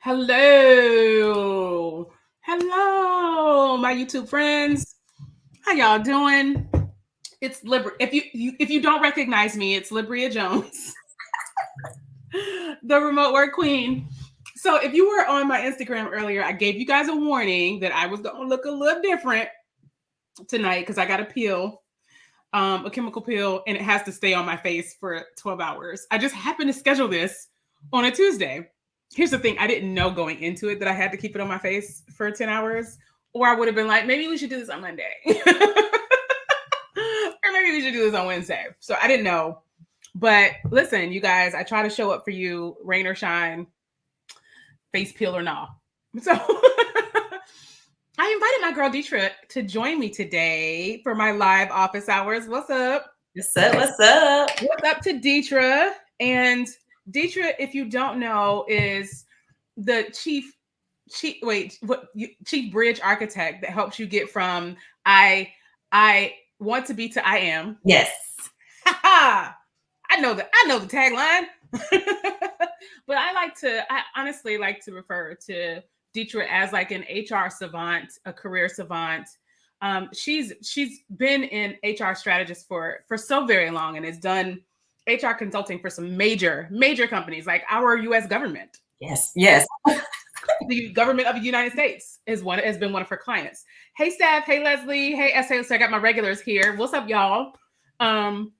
Hello. Hello, my YouTube friends. How y'all doing? It's if you don't recognize me, it's Libria Jones, the remote work queen. So if you were on my Instagram earlier, I gave you guys a warning that I was going to look a little different tonight because I got a peel, a chemical peel, and it has to stay on my face for 12 hours. I just happened to schedule this on a Tuesday. Here's the thing, I didn't know going into it that I had to keep it on my face for 10 hours, or I would have been like, maybe we should do this on Monday. Or maybe we should do this on Wednesday. So I didn't know. But listen, you guys, I try to show up for you, rain or shine, face peel or not. So I invited my girl Deetra to join me today for my live office hours. What's up? What's up? What's up? What's up to Deetra? And Deetra, if you don't know, is the chief bridge architect that helps you get from I want to be to I am. Yes. I know the tagline. But I honestly like to refer to Deetra as like an HR savant, a career savant. She's been in HR strategist for so very long and has done HR consulting for some major companies like our U.S. government. Yes. The government of the United States has been one of her clients. Hey, Steph. Hey, Leslie. Hey, SA. So I got my regulars here. What's up, y'all? And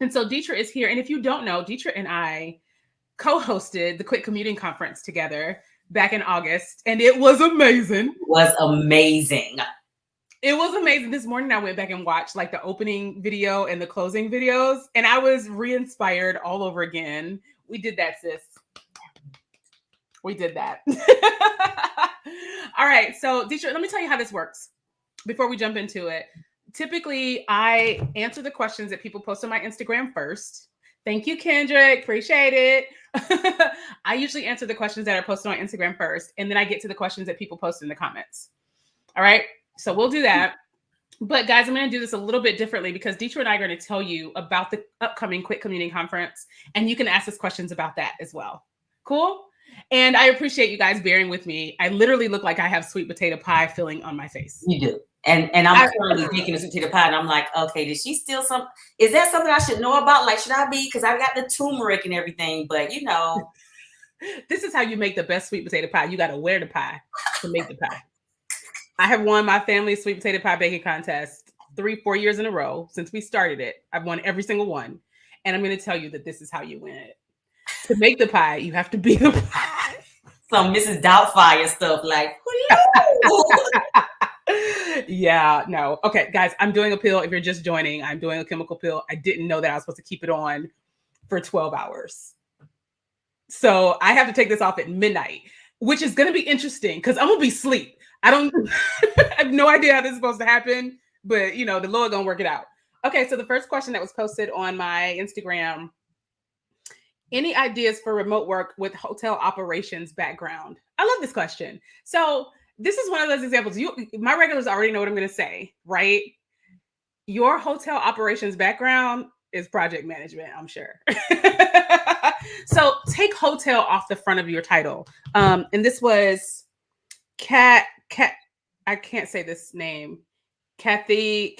so Deetra is here. And if you don't know, Deetra and I co-hosted the Quit Commuting Conference together back in August, and it was amazing. It was amazing. It was amazing. This morning I went back and watched like the opening video and the closing videos, and I was re-inspired all over again. We did that, sis. We did that. All right. So, Deetra, let me tell you how this works before we jump into it. Typically, I answer the questions that people post on my Instagram first. Thank you, Kendrick. Appreciate it. I usually answer the questions that are posted on Instagram first, and then I get to the questions that people post in the comments. All right. So we'll do that. But guys, I'm going to do this a little bit differently because Deetra and I are going to tell you about the upcoming Quit Commuting Conference, and you can ask us questions about that as well. Cool? And I appreciate you guys bearing with me. I literally look like I have sweet potato pie filling on my face. You do. And I'm currently thinking of sweet potato pie, and I'm like, okay, did she steal some? Is that something I should know about? Like, should I be? Because I got the turmeric and everything, but you know. This is how you make the best sweet potato pie. You got to wear the pie to make the pie. I have won my family's sweet potato pie baking contest 3-4 years in a row since we started it. I've won every single one. And I'm going to tell you that this is how you win it. To make the pie, you have to be the pie. Some Mrs. Doubtfire stuff like, yeah, no. Okay, guys, I'm doing a pill. If you're just joining, I'm doing a chemical pill. I didn't know that I was supposed to keep it on for 12 hours. So I have to take this off at midnight, which is going to be interesting because I'm going to be asleep. I have no idea how this is supposed to happen, but you know, the Lord gonna work it out. Okay, so the first question that was posted on my Instagram, any ideas for remote work with hotel operations background? I love this question. So this is one of those examples. My regulars already know what I'm gonna say, right? Your hotel operations background is project management, I'm sure. So take hotel off the front of your title. And this was I can't say this name. Kathy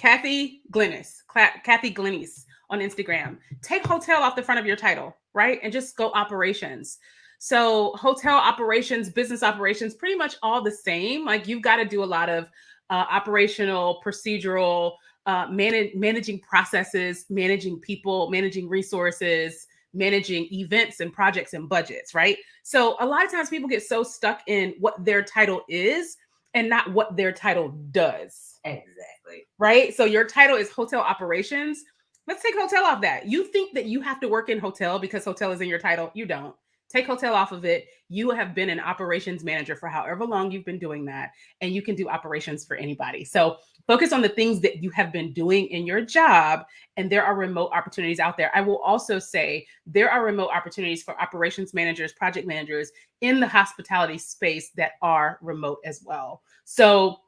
Glennis. Kathy Glennis on Instagram. Take hotel off the front of your title, right? And just go operations. So hotel operations, business operations, pretty much all the same. Like you've got to do a lot of operational, procedural, managing processes, managing people, managing resources, managing events and projects and budgets, right? So a lot of times people get so stuck in what their title is and not what their title does. Exactly. Right? So your title is hotel operations. Let's take hotel off that. You think that you have to work in hotel because hotel is in your title. You don't. Take hotel off of it. You have been an operations manager for however long you've been doing that, and you can do operations for anybody. So focus on the things that you have been doing in your job, and there are remote opportunities out there. I will also say there are remote opportunities for operations managers, project managers in the hospitality space that are remote as well. So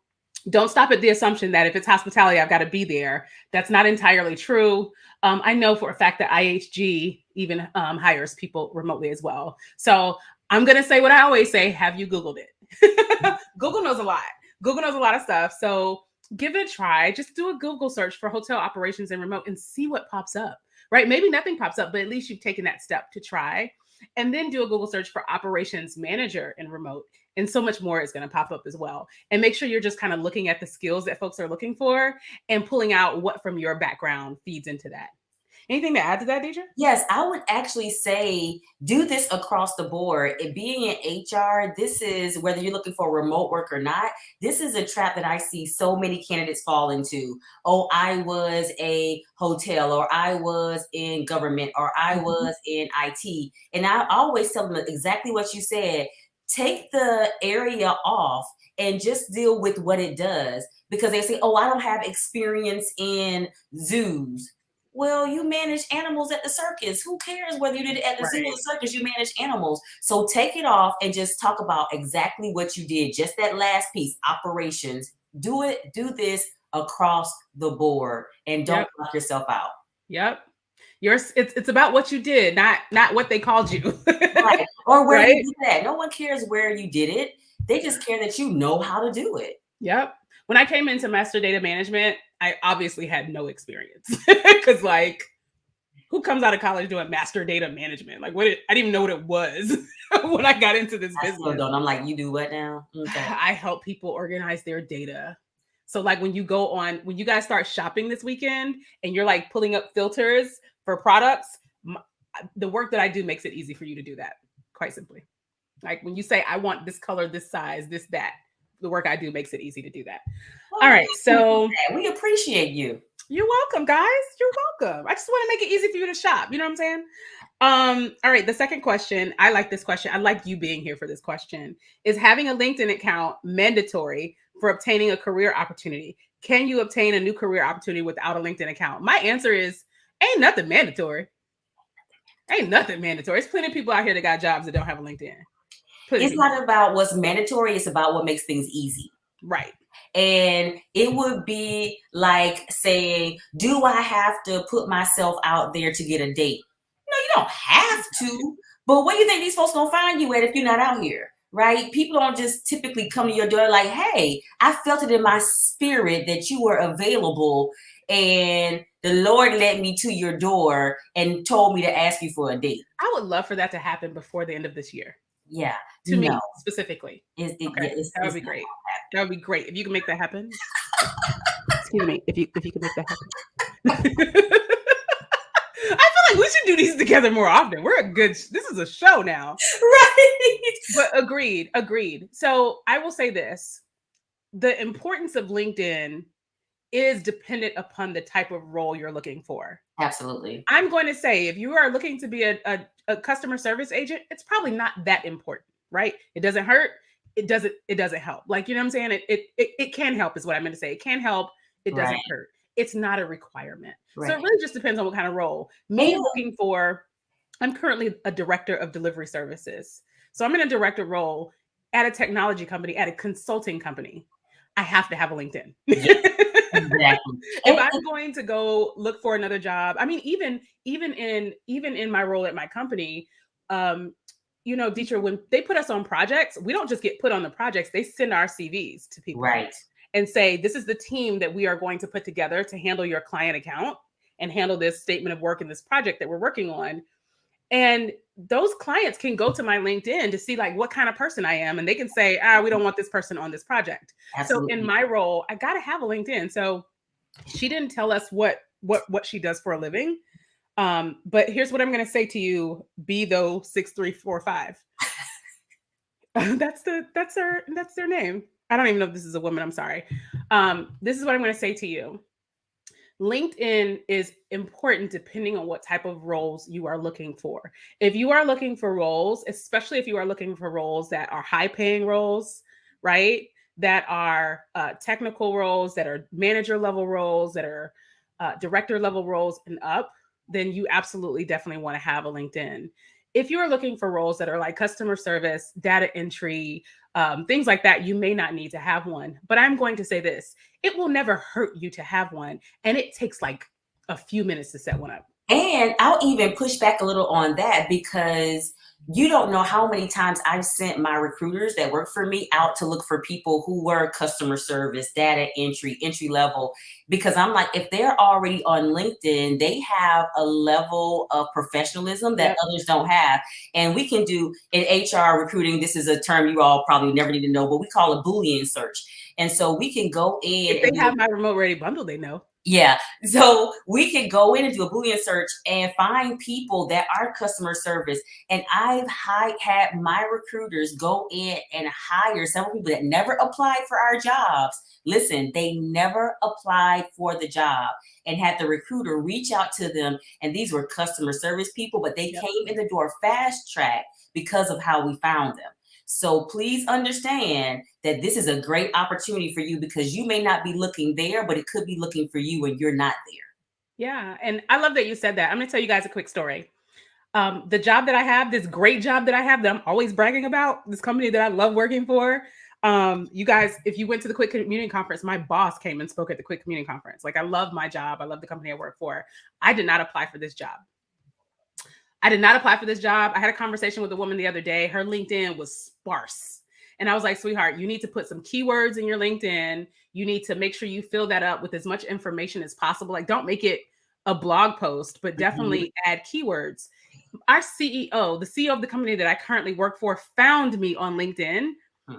don't stop at the assumption that if it's hospitality, I've got to be there. That's not entirely true. I know for a fact that IHG even hires people remotely as well. So I'm going to say what I always say. Have you Googled it? Google knows a lot. Google knows a lot of stuff. So give it a try. Just do a Google search for hotel operations and remote and see what pops up, right? Maybe nothing pops up, but at least you've taken that step to try. And then do a Google search for operations manager and remote. And so much more is going to pop up as well. And make sure you're just kind of looking at the skills that folks are looking for and pulling out what from your background feeds into that. Anything to add to that, Deidre? Yes, I would actually say do this across the board. It being in HR, this is whether you're looking for remote work or not, this is a trap that I see so many candidates fall into. Oh, I was a hotel, or I was in government, or I was in IT. And I always tell them exactly what you said. Take the area off and just deal with what it does, because they say, oh, I don't have experience in zoos. Well, you manage animals at the circus. Who cares whether you did it at the zoo or the circus? You manage animals. So take it off and just talk about exactly what you did. Just that last piece, operations. Do it. Do this across the board, and don't lock yourself out. Yep. It's about what you did, not what they called you. Right. Or where you did that. No one cares where you did it. They just care that you know how to do it. Yep. When I came into master data management, I obviously had no experience because, like, who comes out of college doing master data management? Like, I didn't even know what it was when I got into this business. I'm like, you do what now? Okay. I help people organize their data. So, like, when you guys start shopping this weekend and you're like pulling up filters for products, the work that I do makes it easy for you to do that, quite simply. Like when you say, I want this color, this size, this, that, the work I do makes it easy to do that. Well, all right. So we appreciate you. You're welcome, guys. You're welcome. I just want to make it easy for you to shop. You know what I'm saying? All right. The second question, I like this question. I like you being here for this question. Is having a LinkedIn account mandatory for obtaining a career opportunity? Can you obtain a new career opportunity without a LinkedIn account? My answer is ain't nothing mandatory. Ain't nothing mandatory. There's plenty of people out here that got jobs that don't have a LinkedIn. It's not about what's mandatory. It's about what makes things easy. Right. And it would be like saying, do I have to put myself out there to get a date? No, you don't have to. But what do you think these folks gonna find you at if you're not out here? Right? People don't just typically come to your door like, hey, I felt it in my spirit that you were available, and the Lord led me to your door and told me to ask you for a date. I would love for that to happen before the end of this year. Yeah. To me specifically. That would be great. That would be great. If you can make that happen. Excuse me. If you can make that happen. I feel like we should do these together more often. This is a show now. Right. But agreed. So I will say this. The importance of LinkedIn is dependent upon the type of role you're looking for. Absolutely. I'm going to say, if you are looking to be a customer service agent, it's probably not that important, right? It doesn't hurt. It doesn't help. Like, you know what I'm saying? It can help is what I meant to say. It can help. It doesn't hurt. It's not a requirement. Right. So it really just depends on what kind of role. I'm currently a director of delivery services. So I'm in a director role at a technology company, at a consulting company. I have to have a LinkedIn. Exactly. If I'm going to go look for another job, I mean, even in my role at my company, you know, Deidre, when they put us on projects, we don't just get put on the projects. They send our CVs to people, right, and say, this is the team that we are going to put together to handle your client account and handle this statement of work in this project that we're working on. And those clients can go to my LinkedIn to see like what kind of person I am. And they can say, we don't want this person on this project. Absolutely. So in my role, I got to have a LinkedIn. So she didn't tell us what she does for a living. But here's what I'm going to say to you, Be-Tho6345. That's their name. I don't even know if this is a woman. I'm sorry. This is what I'm going to say to you. LinkedIn is important depending on what type of roles you are looking for. If you are looking for roles, especially if you are looking for roles that are high paying roles, right? That are technical roles, that are manager level roles, that are director level roles and up, then you absolutely definitely want to have a LinkedIn. If you're looking for roles that are like customer service, data entry, things like that, you may not need to have one. But I'm going to say this, it will never hurt you to have one. And it takes like a few minutes to set one up. And I'll even push back a little on that because you don't know how many times I've sent my recruiters that work for me out to look for people who were customer service, data entry level, because I'm like, if they're already on LinkedIn, they have a level of professionalism that Yep. others don't have. And we can do in HR recruiting, this is a term you all probably never need to know, but we call it Boolean search. And so we can go in If and they do have my remote ready bundle, they know. yeah. So we can go in and do a Boolean search and find people that are customer service. And I've had my recruiters go in and hire several people that never applied for our jobs. Listen, they never applied for the job and had the recruiter reach out to them. And these were customer service people, but they Yep. came in the door fast track because of how we found them. So please understand that this is a great opportunity for you because you may not be looking there, but it could be looking for you when you're not there. Yeah. And I love that you said that. I'm going to tell you guys a quick story. The job that I have, this great job that I have that I'm always bragging about, this company that I love working for. You guys, if you went to the Quick Commuting Conference, my boss came and spoke at the Quick Commuting Conference. Like, I love my job. I love the company I work for. I did not apply for this job. I did not apply for this job. I had a conversation with a woman the other day. Her LinkedIn was sparse. And I was like, sweetheart, you need to put some keywords in your LinkedIn. You need to make sure you fill that up with as much information as possible. Like, don't make it a blog post, but definitely add keywords. Our CEO, the CEO of the company that I currently work for, found me on LinkedIn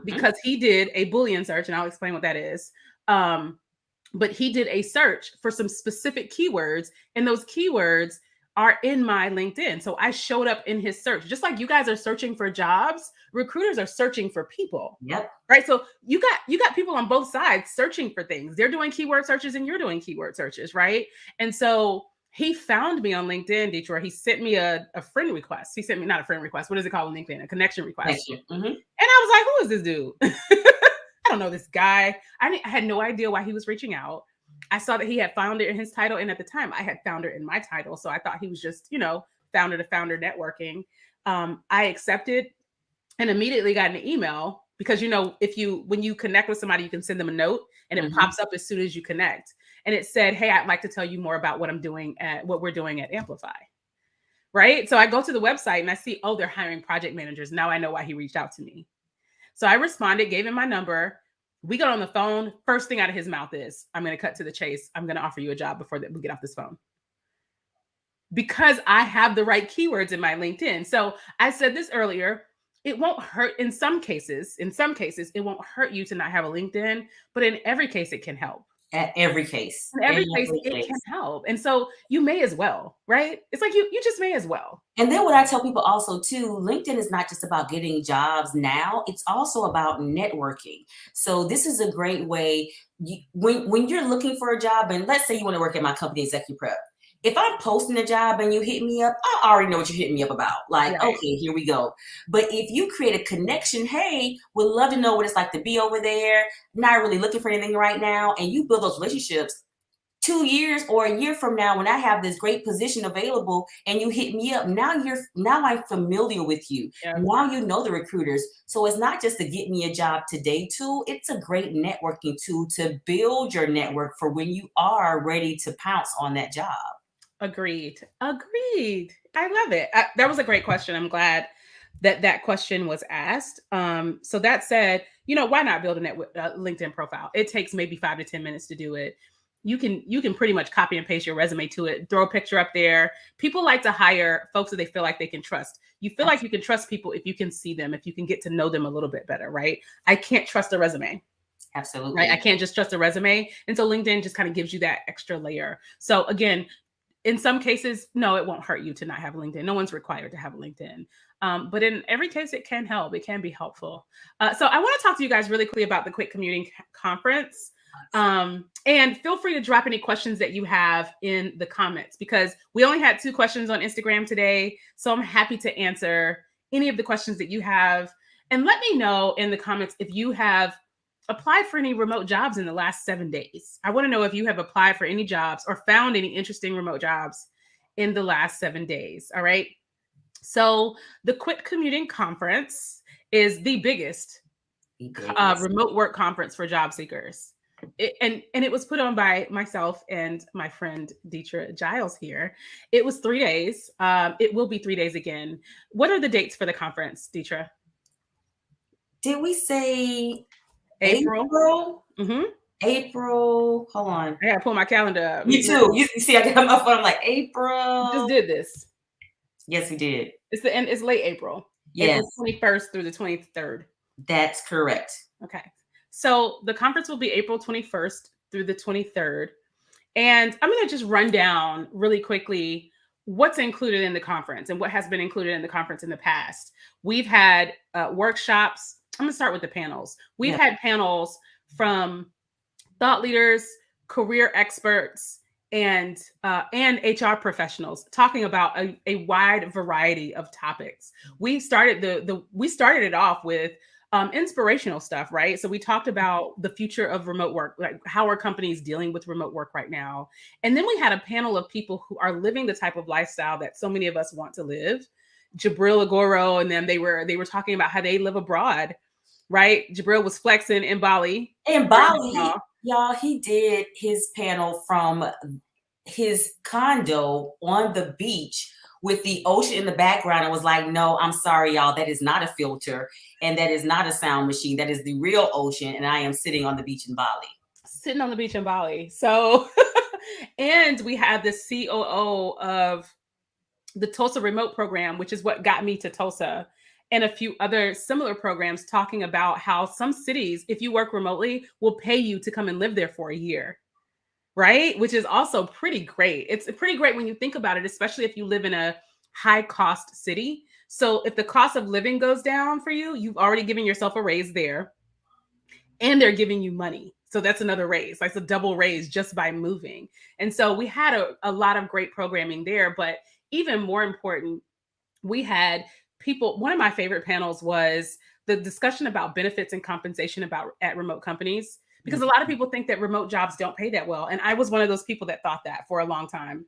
because he did a Boolean search, and I'll explain what that is. But he did a search for some specific keywords, and those keywords are in my LinkedIn. So I showed up in his search. Just like you guys are searching for jobs, recruiters are searching for people. Yep. Right. So you got people on both sides searching for things. They're doing keyword searches and you're doing keyword searches, right? And so he found me on LinkedIn, Detroit. He sent me a friend request. He sent me not a friend request. What is it called on LinkedIn? A connection request. Mm-hmm. And I was like, who is this dude? I don't know this guy. I had no idea why he was reaching out. I saw that he had founder in his title. And at the time I had founder in my title. So I thought he was just, founder to founder networking. I accepted and immediately got an email because, when you connect with somebody, you can send them a note and it pops up as soon as you connect. And it said, hey, I'd like to tell you more about what we're doing at Amplify. Right. So I go to the website and I see, they're hiring project managers. Now I know why he reached out to me. So I responded, gave him my number. We got on the phone. First thing out of his mouth is, I'm going to cut to the chase. I'm going to offer you a job before we get off this phone. Because I have the right keywords in my LinkedIn. So I said this earlier, it won't hurt in some cases, it won't hurt you to not have a LinkedIn, but in every case, it can help. At every case. In every case, it can help. And so you may as well, right? It's like you just may as well. And then what I tell people also too, LinkedIn is not just about getting jobs now, it's also about networking. So this is a great way when you're looking for a job, and let's say you want to work at my company, Executive Prep. If I'm posting a job and you hit me up, I already know what you're hitting me up about. Like, right. Okay, here we go. But if you create a connection, hey, would love to know what it's like to be over there, not really looking for anything right now, and you build those relationships, 2 years or a year from now, when I have this great position available and you hit me up, now I'm familiar with you. Yeah. Now you know the recruiters. So it's not just to get me a job today tool. It's a great networking tool to build your network for when you are ready to pounce on that job. Agreed. I love it. That was a great question. I'm glad that question was asked. So that said, why not build a LinkedIn profile? It takes maybe 5 to 10 minutes to do it. You can pretty much copy and paste your resume to it, throw a picture up there. People like to hire folks that they feel like they can trust. You feel like you can trust people if you can see them, if you can get to know them a little bit better, right? I can't trust a resume. Absolutely. Right? I can't just trust a resume. And so LinkedIn just kind of gives you that extra layer. So again, in some cases, no, it won't hurt you to not have a LinkedIn. No one's required to have a LinkedIn. But in every case, it can help. It can be helpful. So I want to talk to you guys really quickly about the Quick Commuting Conference. And feel free to drop any questions that you have in the comments, because we only had 2 questions on Instagram today. So I'm happy to answer any of the questions that you have. And let me know in the comments if you have applied for any remote jobs in the last 7 days. I want to know if you have applied for any jobs or found any interesting remote jobs in the last 7 days. All right. So the Quick Commuting Conference is the biggest remote work conference for job seekers. and it was put on by myself and my friend Deetra Giles here. It was 3 days. It will be 3 days again. What are the dates for the conference, Deetra? Did we say April. April? Mm-hmm. April. Hold on. I gotta pull my calendar up. Me too. You see, I got my phone. I'm like, Just April. did this. Yes, we did. It's the end. It's late April. Yes. April 21st through the 23rd. That's correct. Okay. So the conference will be April 21st through the 23rd. And I'm going to just run down really quickly what's included in the conference and what has been included in the conference in the past. We've had workshops. I'm going to start with the panels. We've had panels from thought leaders, career experts, and HR professionals talking about a wide variety of topics. We started it off with inspirational stuff, right? So we talked about the future of remote work, like how are companies dealing with remote work right now? And then we had a panel of people who are living the type of lifestyle that so many of us want to live. Jabril Agoro and them, they were talking about how they live abroad, right? Jabril was flexing in Bali. In Bali, y'all, he did his panel from his condo on the beach with the ocean in the background and was like, no, I'm sorry, y'all, that is not a filter and that is not a sound machine. That is the real ocean. And I am sitting on the beach in Bali. Sitting on the beach in Bali. So, and we had the COO of the Tulsa Remote Program, which is what got me to Tulsa, and a few other similar programs talking about how some cities, if you work remotely, will pay you to come and live there for a year. Right? Which is also pretty great. It's pretty great when you think about it, especially if you live in a high cost city. So if the cost of living goes down for you, you've already given yourself a raise there and they're giving you money. So that's another raise, like a double raise just by moving. And so we had a lot of great programming there, but even more important, we had people, one of my favorite panels was the discussion about benefits and compensation at remote companies. Because a lot of people think that remote jobs don't pay that well. And I was one of those people that thought that for a long time,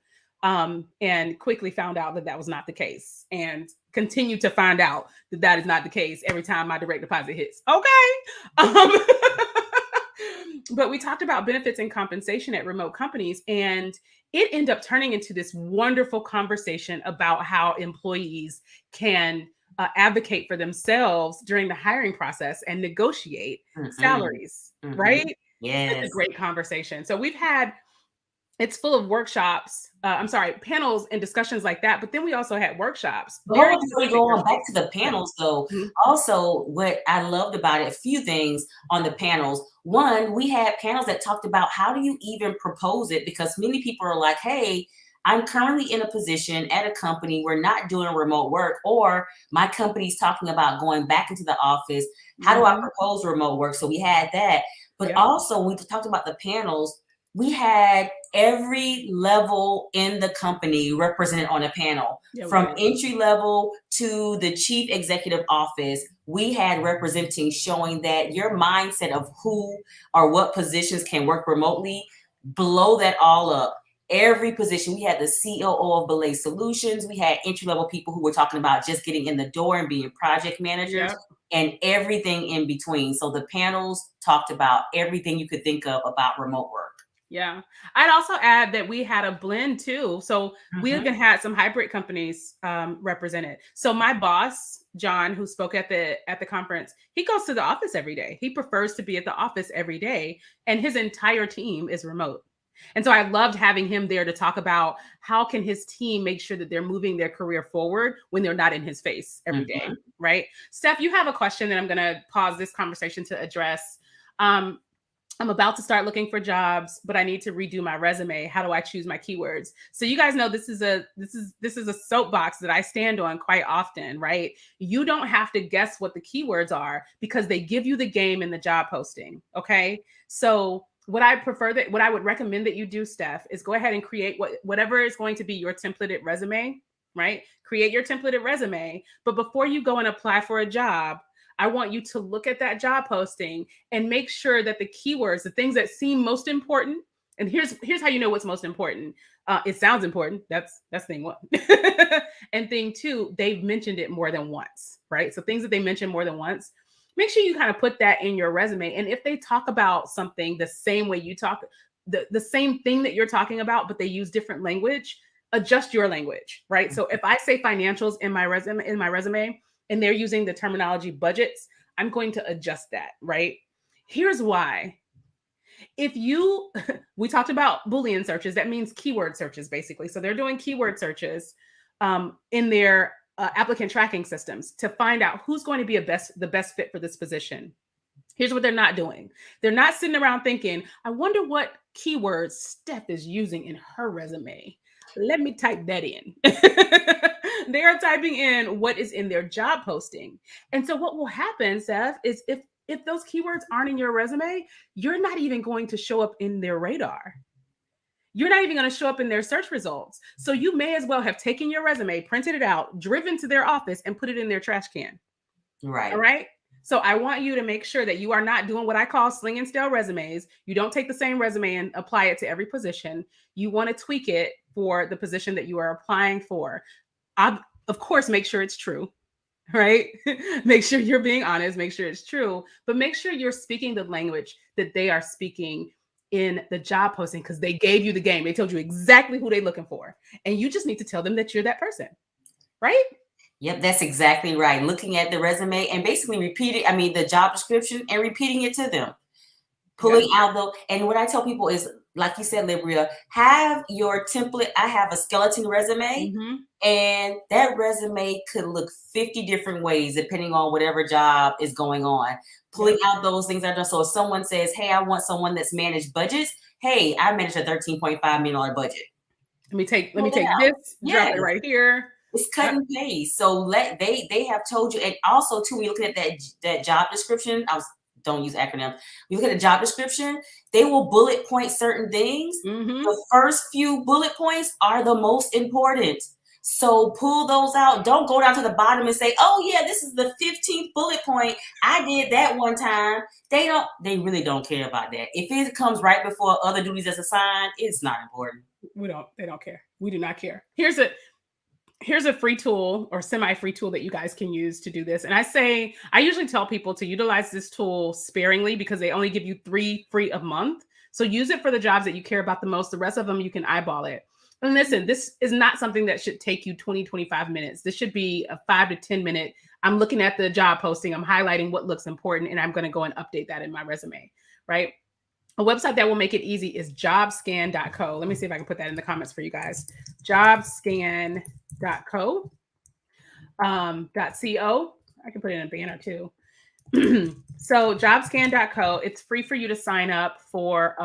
and quickly found out that that was not the case and continue to find out that that is not the case every time my direct deposit hits. Okay. But we talked about benefits and compensation at remote companies, and it ended up turning into this wonderful conversation about how employees can advocate for themselves during the hiring process and negotiate salaries, right? Yes. It's a great conversation. So it's full of workshops, panels and discussions like that. But then we also had workshops. Before we go on back to the panels though, also what I loved about it, a few things on the panels. One, we had panels that talked about how do you even propose it? Because many people are like, hey, I'm currently in a position at a company, we're not doing remote work, or my company's talking about going back into the office. How do I propose remote work? So we had that. But also we talked about the panels. We had every level in the company represented on a panel, from entry level to the chief executive office. We had representing showing that your mindset of who or what positions can work remotely, blow that all up. Every position. We had the COO of Belay Solutions. We had entry-level people who were talking about just getting in the door and being project managers and everything in between. So the panels talked about everything you could think of about remote work. Yeah. I'd also add that we had a blend too. So we even had some hybrid companies represented. So my boss, John, who spoke at the conference, he goes to the office every day. He prefers to be at the office every day, and his entire team is remote. And so I loved having him there to talk about how can his team make sure that they're moving their career forward when they're not in his face every day, right? Steph, you have a question that I'm going to pause this conversation to address. I'm about to start looking for jobs, but I need to redo my resume. How do I choose my keywords? So you guys know this is a soapbox that I stand on quite often, right? You don't have to guess what the keywords are because they give you the game in the job posting. Okay. So what I would recommend that you do, Steph, is go ahead and create whatever is going to be your templated resume, right? Create your templated resume. But before you go and apply for a job, I want you to look at that job posting and make sure that the keywords, the things that seem most important, and here's how you know what's most important. It sounds important. That's thing one. And thing two, they've mentioned it more than once, right? So things that they mention more than once. make sure you kind of put that in your resume. And if they talk about something the same way you talk, the same thing that you're talking about, but they use different language, adjust your language, right? So if I say financials in my resume, and they're using the terminology budgets, I'm going to adjust that, right? Here's why. If you, we talked about Boolean searches, that means keyword searches, basically. So they're doing keyword searches in their applicant tracking systems to find out who's going to be the best fit for this position. Here's what they're not doing. They're not sitting around thinking, I wonder what keywords Steph is using in her resume. Let me type that in. They are typing in what is in their job posting. And so what will happen, Steph, is if those keywords aren't in your resume, you're not even going to show up in their radar. You're not even going to show up in their search results. So you may as well have taken your resume, printed it out, driven to their office, and put it in their trash can. Right. All right. So I want you to make sure that you are not doing what I call sling and stale resumes. You don't take the same resume and apply it to every position. You want to tweak it for the position that you are applying for. Of course, make sure it's true, right? Make sure you're being honest, make sure it's true, but make sure you're speaking the language that they are speaking in the job posting, because they gave you the game. They told you exactly who they're looking for. And you just need to tell them that you're that person, right? Yep, that's exactly right. Looking at the resume and basically the job description and repeating it to them. Pulling out and what I tell people is, like you said, Libria, have your template. I have a skeleton resume, and that resume could look 50 different ways depending on whatever job is going on. Pulling out those things I've done. So if someone says, hey, I want someone that's managed budgets, hey, I managed a $13.5 million budget. Let me take this, drop it right here. It's cut and paste. So they have told you, and also too, we looking at that job description. Don't use acronyms. We look at the job description, they will bullet point certain things. The first few bullet points are the most important. So pull those out. Don't go down to the bottom and say, oh yeah, this is the 15th bullet point. I did that one time. They really don't care about that. If it comes right before other duties that's assigned, it's not important. They don't care. We do not care. Here's a free tool or semi-free tool that you guys can use to do this. And I usually tell people to utilize this tool sparingly because they only give you 3 free a month. So use it for the jobs that you care about the most. The rest of them, you can eyeball it. And listen, this is not something that should take you 20, 25 minutes. This should be a 5 to 10 minute. I'm looking at the job posting. I'm highlighting what looks important, and I'm going to go and update that in my resume, right? A website that will make it easy is jobscan.co. Let me see if I can put that in the comments for you guys. Jobscan.co. .co. I can put it in a banner too. So jobscan.co, it's free for you to sign up for.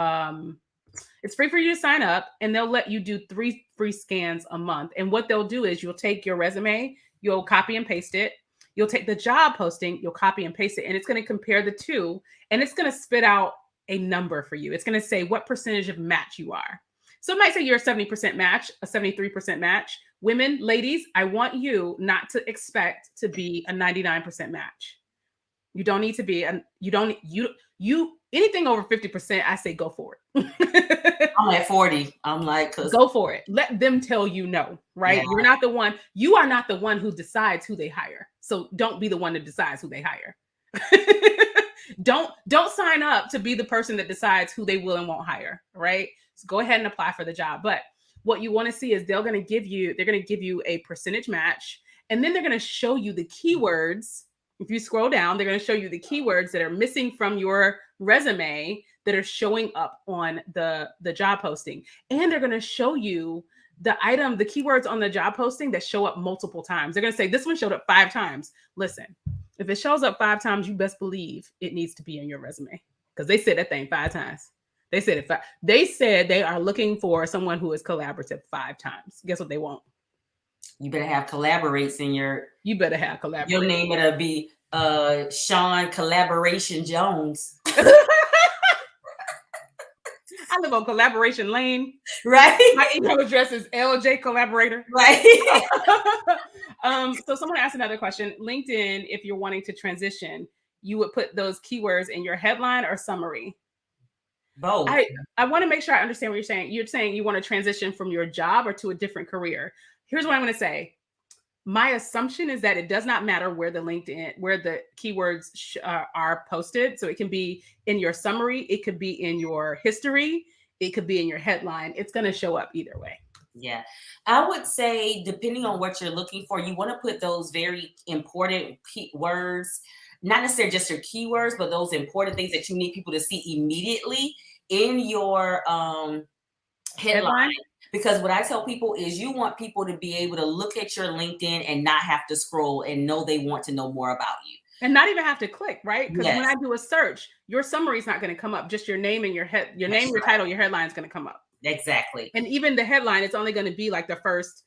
It's free for you to sign up, and they'll let you do 3 free scans a month. And what they'll do is you'll take your resume, you'll copy and paste it. You'll take the job posting, you'll copy and paste it, and it's going to compare the two, and it's going to spit out a number for you. It's going to say what percentage of match you are. So it might say you're a 70% match, a 73% match. Women, ladies, I want you not to expect to be a 99% match. You don't need to be, anything over 50%, I say go for it. I'm at 40. I'm like, go for it. Let them tell you no, right? Yeah. You are not the one who decides who they hire. So don't be the one that decides who they hire. Don't sign up to be the person that decides who they will and won't hire, right? So go ahead and apply for the job. But what you want to see is they're going to give you a percentage match, and then they're going to show you the keywords. If you scroll down, they're going to show you the keywords that are missing from your resume that are showing up on the job posting. And they're going to show you the keywords on the job posting that show up multiple times. They're going to say, this one showed up 5 times. Listen, if it shows up 5 times, you best believe it needs to be in your resume, because they said that thing 5 times. They said it. They said they are looking for someone who is collaborative 5 times. Guess what they want? You better have collaborates in your. You better have collaborates. Your name better be Sean Collaboration Jones. I live on Collaboration Lane. Right. My email address is LJ Collaborator. Right. So someone asked another question. LinkedIn, if you're wanting to transition, you would put those keywords in your headline or summary? Both. I want to make sure I understand what you're saying. You're saying you want to transition from your job or to a different career. Here's what I'm going to say. my assumption is that it does not matter where the keywords are posted. So it can be in your summary, it could be in your history, it could be in your headline. It's going to show up either way. Yeah. I would say, depending on what you're looking for, you want to put those very important words, not necessarily just your keywords, but those important things that you need people to see immediately in your headline. Because what I tell people is you want people to be able to look at your LinkedIn and not have to scroll and know they want to know more about you. And not even have to click, right? Because when I do a search, your summary is not going to come up. Just your name and your title, your headline is going to come up. Exactly. And even the headline, it's only going to be like the first,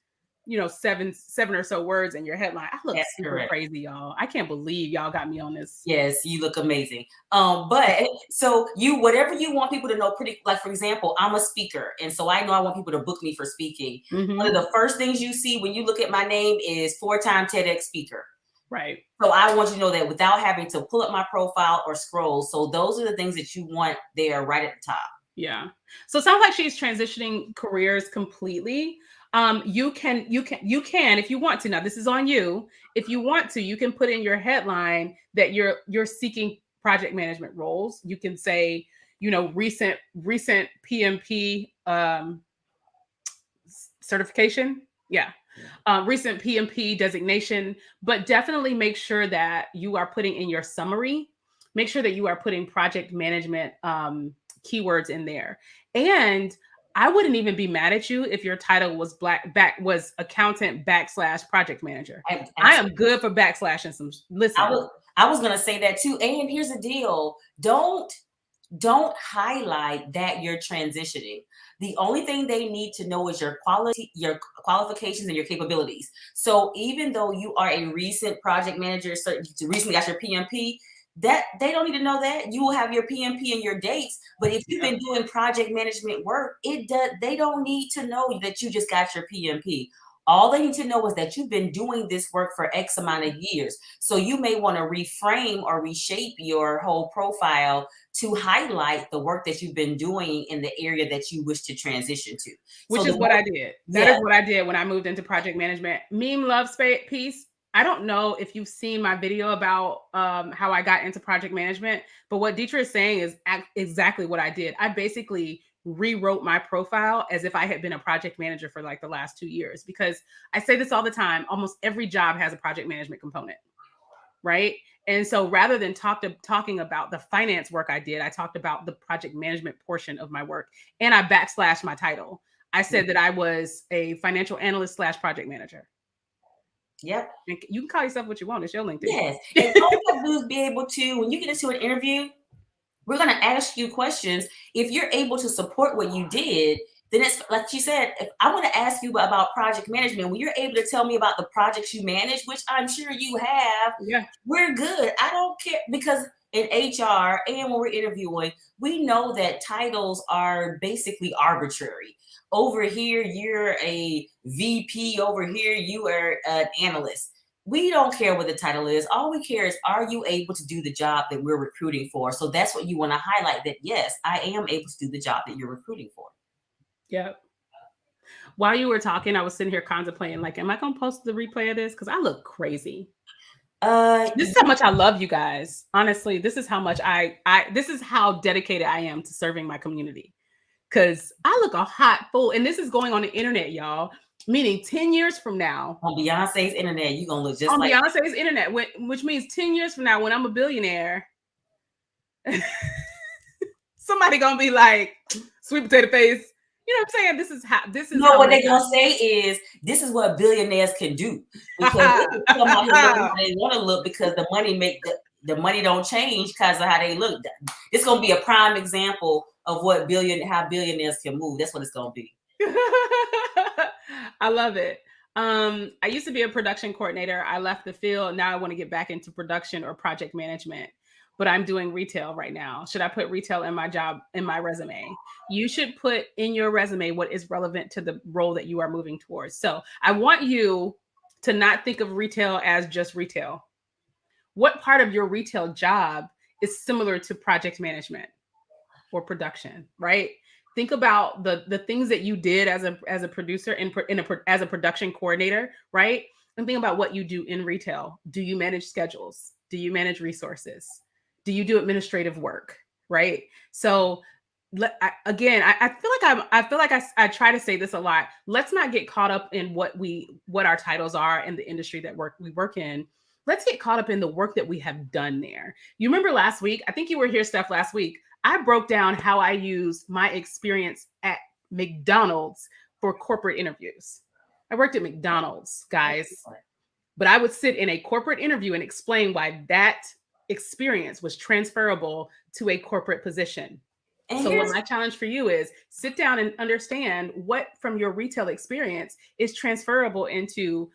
7 or so words in your headline. I look super crazy, y'all. I can't believe y'all got me on this. Yes, you look amazing. But so whatever you want people to know, like, for example, I'm a speaker. And so I know I want people to book me for speaking. Mm-hmm. One of the first things you see when you look at my name is 4-time TEDx speaker. Right. So I want you to know that without having to pull up my profile or scroll. So those are the things that you want there right at the top. Yeah. So it sounds like she's transitioning careers completely. You can, if you want to, now this is on you. If you want to, you can put in your headline that you're seeking project management roles. You can say, recent PMP certification. Yeah. Recent PMP designation, but definitely make sure that you are putting in your summary, make sure that you are putting project management keywords in there. And I wouldn't even be mad at you if your title was accountant / project manager. I am good for backslashing some. Listen, I was going to say that too. And here's the deal. Don't highlight that you're transitioning. The only thing they need to know is your qualifications and your capabilities. So even though you are a recent project manager, recently got your PMP, that they don't need to know that. You will have your PMP and your dates, but if you've been doing project management work, they don't need to know that you just got your PMP. All they need to know is that you've been doing this work for X amount of years. So you may want to reframe or reshape your whole profile to highlight the work that you've been doing in the area that you wish to transition to. Which is what I did. That is what I did when I moved into project management. Meme love piece. I don't know if you've seen my video about how I got into project management, but what Deetra is saying is exactly what I did. I basically rewrote my profile as if I had been a project manager for like the last 2 years, because I say this all the time, almost every job has a project management component, right? And so rather than talking about the finance work I did, I talked about the project management portion of my work, and I backslashed my title. I said that I was a financial analyst / project manager. Yep. And you can call yourself what you want. It's your LinkedIn. Yes. And all you have to do is be able to, when you get into an interview, we're going to ask you questions. If you're able to support what you did, then it's like she said, if I want to ask you about project management, when you're able to tell me about the projects you manage, which I'm sure you have, we're good. I don't care, because in HR and when we're interviewing, we know that titles are basically arbitrary. Over here, you're a VP. Over here, you are an analyst. We don't care what the title is. All we care is, are you able to do the job that we're recruiting for? So that's what you want to highlight, that yes, I am able to do the job that you're recruiting for. Yep. While you were talking, I was sitting here contemplating, like, am I going to post the replay of this? Because I look crazy. This is how much I love you guys. Honestly, this is how much this is how dedicated I am to serving my community. Because I look a hot fool. And this is going on the internet, y'all. Meaning 10 years from now. On Beyonce's internet, you're going to look just on like... On Beyonce's internet, which means 10 years from now, when I'm a billionaire, somebody going to be like, sweet potato face. You know what I'm saying? This is no, what they're going to say is, this is what billionaires can do. Because they can come out here looking how they want to look, because the money don't change because of how they look. It's going to be a prime example of how billionaires can move. That's what it's going to be. I love it. I used to be a production coordinator. I left the field. Now I want to get back into production or project management, but I'm doing retail right now. Should I put retail in my resume? You should put in your resume what is relevant to the role that you are moving towards. So I want you to not think of retail as just retail. What part of your retail job is similar to project management or production, right? Think about the things that you did as a producer as a production coordinator, right? and think about what you do in retail. Do you manage schedules? Do you manage resources? Do you do administrative work? Right. So I feel like I try to say this a lot. Let's not get caught up in what our titles are in the industry that we work in. Let's get caught up in the work that we have done there. You remember last week? I think you were here, Steph, last week. I broke down how I use my experience at McDonald's for corporate interviews. I worked at McDonald's, guys, but I would sit in a corporate interview and explain why that experience was transferable to a corporate position. And so what my challenge for you is sit down and understand what from your retail experience is transferable into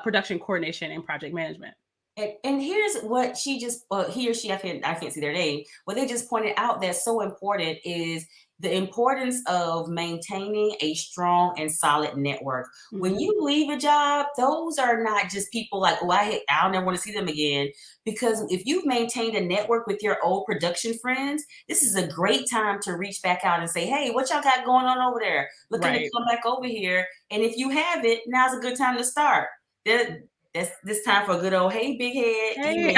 production coordination and project management. And here's what she just, he or she, I can't see their name. What they just pointed out that's so important is the importance of maintaining a strong and solid network. Mm-hmm. When you leave a job, those are not just people like, oh, I'll never want to see them again. Because if you've maintained a network with your old production friends, this is a great time to reach back out and say, hey, what y'all got going on over there? Looking to come back over here. And if you have it, now's a good time to start. That's this time for a good old, hey, big head. Hey.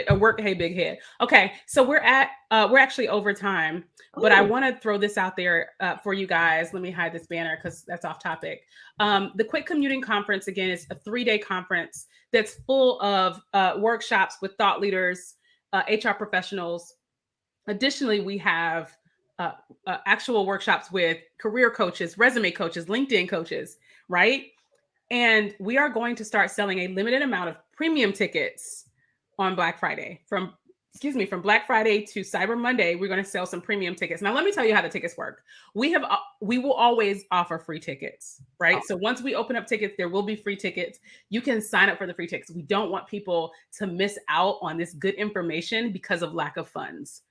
A work, hey, big head. Okay, so we're actually over time, but I want to throw this out there for you guys. Let me hide this banner because that's off topic. The Quit Commuting Conference, again, is a 3-day conference that's full of workshops with thought leaders, HR professionals. Additionally, we have actual workshops with career coaches, resume coaches, LinkedIn coaches, right? And we are going to start selling a limited amount of premium tickets on Black Friday. From Black Friday to Cyber Monday, we're going to sell some premium tickets. Now, let me tell you how the tickets work. We will always offer free tickets, right? So once we open up tickets, there will be free tickets. You can sign up for the free tickets. We don't want people to miss out on this good information because of lack of funds,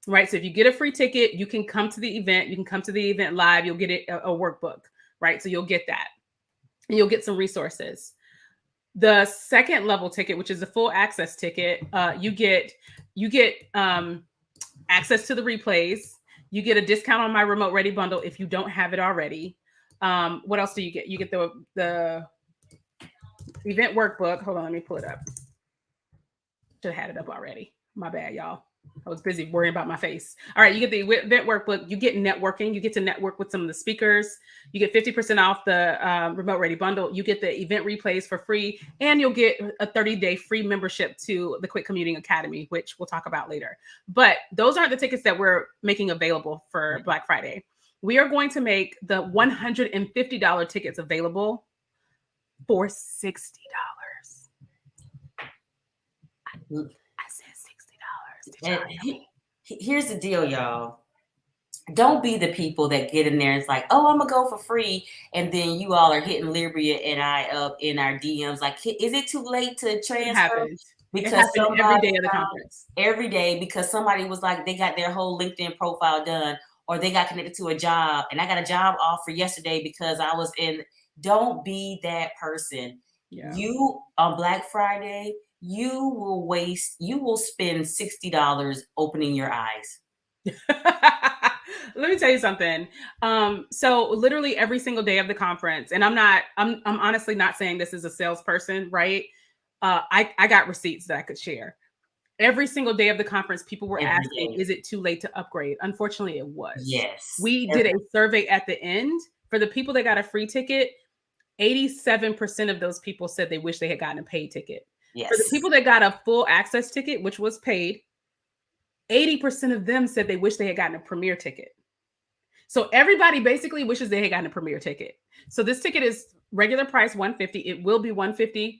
right? So if you get a free ticket, you can come to the event. You can come to the event live. You'll get a workbook, right? So you'll get that. And you'll get some resources. The second level ticket, which is the full access ticket, you get access to the replays. You get a discount on my Remote Ready bundle if you don't have it already. What else do you get? You get the event workbook. Hold on, let me pull it up. Should have had it up already. My bad, y'all. I was busy worrying about my face. All right, you get the event workbook. You get networking. You get to network with some of the speakers. You get 50% off the Remote Ready bundle. You get the event replays for free, and you'll get a 30-day free membership to the Quit Commuting Academy, which we'll talk about later. But those aren't the tickets that we're making available for Black Friday. We are going to make the $150 tickets available for $60. Here's the deal, y'all. Don't be the people that get in there and it's like, oh, I'm gonna go for free, and then you all are hitting Libria and I up in our DMs like, is it too late to transfer? Because every day of the conference. Every day, because somebody was like, they got their whole LinkedIn profile done, or they got connected to a job, and I got a job offer yesterday because I was in. Don't be that person. Yeah. You on Black Friday, you will spend $60 opening your eyes. Let me tell you something. So literally every single day of the conference, and I'm honestly not saying this as a salesperson, right? I got receipts that I could share. Every single day of the conference, people were asking, is it too late to upgrade? Unfortunately, it was. Yes. We did a survey at the end. For the people that got a free ticket, 87% of those people said they wish they had gotten a paid ticket. Yes. For the people that got a full access ticket, which was paid, 80% of them said they wish they had gotten a premier ticket. So everybody basically wishes they had gotten a premier ticket. So this ticket is regular price $150. It will be $150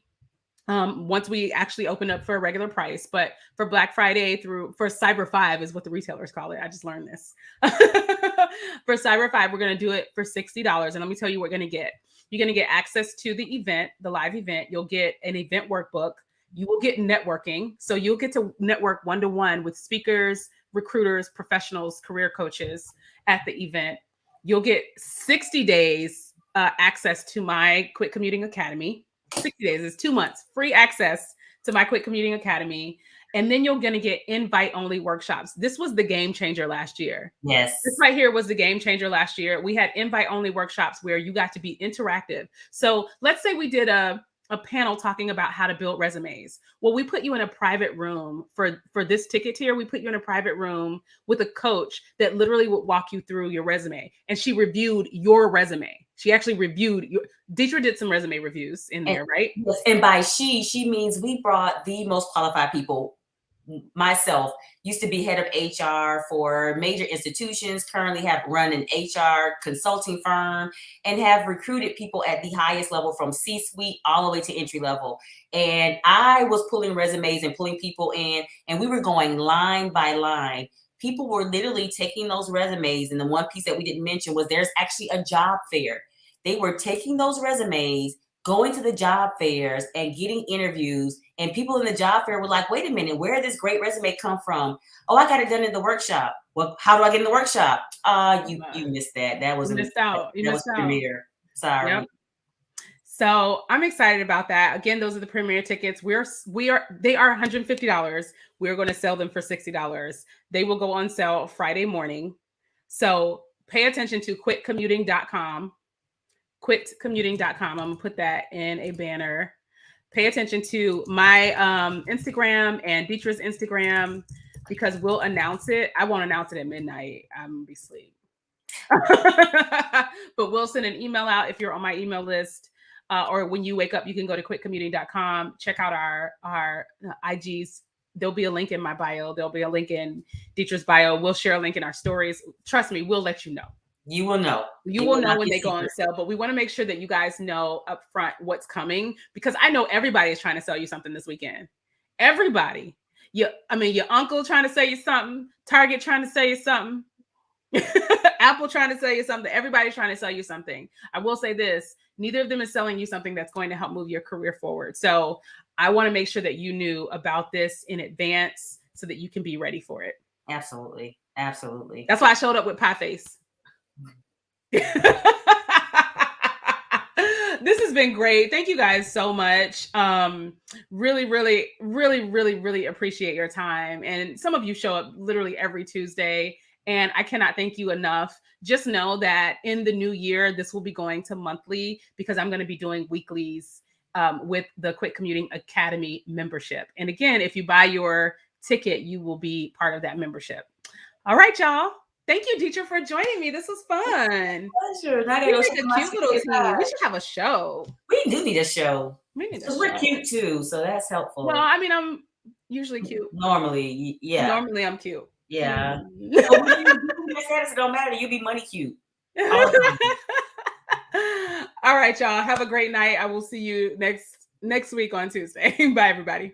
once we actually open up for a regular price. But for Black Friday for Cyber 5 is what the retailers call it. I just learned this. For Cyber 5, we're going to do it for $60. And let me tell you what you're going to get. You're going to get access to the event, the live event. You'll get an event workbook. You will get networking. So you'll get to network one-to-one with speakers, recruiters, professionals, career coaches at the event. You'll get 60 days access to my Quit Commuting Academy. 60 days is 2 months, free access to my Quit Commuting Academy. And then you're going to get invite-only workshops. This was the game changer last year. Yes. This right here was the game changer last year. We had invite-only workshops where you got to be interactive. So let's say we did a panel talking about how to build resumes. Well, we put you in a private room for this ticket tier. We put you in a private room with a coach that literally would walk you through your resume. And she reviewed your resume. She actually reviewed your, Deidre did some resume reviews in there, right? Yes, and by she means we brought the most qualified people. Myself used to be head of HR for major institutions, currently have run an HR consulting firm, and have recruited people at the highest level from C-suite all the way to entry level. And I was pulling resumes and pulling people in, and we were going line by line. People were literally taking those resumes. And the one piece that we didn't mention was there's actually a job fair. They were taking those resumes, going to the job fairs and getting interviews, and people in the job fair were like, wait a minute, where did this great resume come from? Oh, I got it done in the workshop. Well, how do I get in the workshop? You missed that. That was missed out. You missed out. Premiere. Sorry. Yep. So I'm excited about that. Again, those are the Premiere tickets. They are $150. We're going to sell them for $60. They will go on sale Friday morning. So pay attention to quitcommuting.com. quitcommuting.com. I'm gonna put that in a banner. Pay attention to my Instagram and Deidre's Instagram because we'll announce it. I won't announce it at midnight. I'm gonna be asleep. But we'll send an email out if you're on my email list, or when you wake up, you can go to quitcommuting.com, check out our IGs. There'll be a link in my bio. There'll be a link in Deidre's bio. We'll share a link in our stories. Trust me, we'll let you know. You will know. You will know when they go on sale, but we want to make sure that you guys know up front what's coming, because I know everybody is trying to sell you something this weekend. Everybody. Your uncle trying to sell you something, Target trying to sell you something, Apple trying to sell you something. Everybody's trying to sell you something. I will say this, neither of them is selling you something that's going to help move your career forward. So I want to make sure that you knew about this in advance so that you can be ready for it. Absolutely. Absolutely. That's why I showed up with pie face. This has been great. Thank you guys so much. Really appreciate your time. And some of you show up literally every Tuesday, and I cannot thank you enough. Just know that in the new year, this will be going to monthly because I'm going to be doing weeklies with the Quit Commuting Academy membership. And again, if you buy your ticket, you will be part of that membership. All right, y'all. Thank you, Deidre, for joining me. This was fun. Pleasure. We make a cute little team. We should have a show. We do need a show. We're cute too, so that's helpful. Well, I mean, I'm usually cute. Normally, yeah. Normally, I'm cute. Yeah. So when you status, it don't matter. You be money cute. All right, y'all. Have a great night. I will see you next week on Tuesday. Bye, everybody.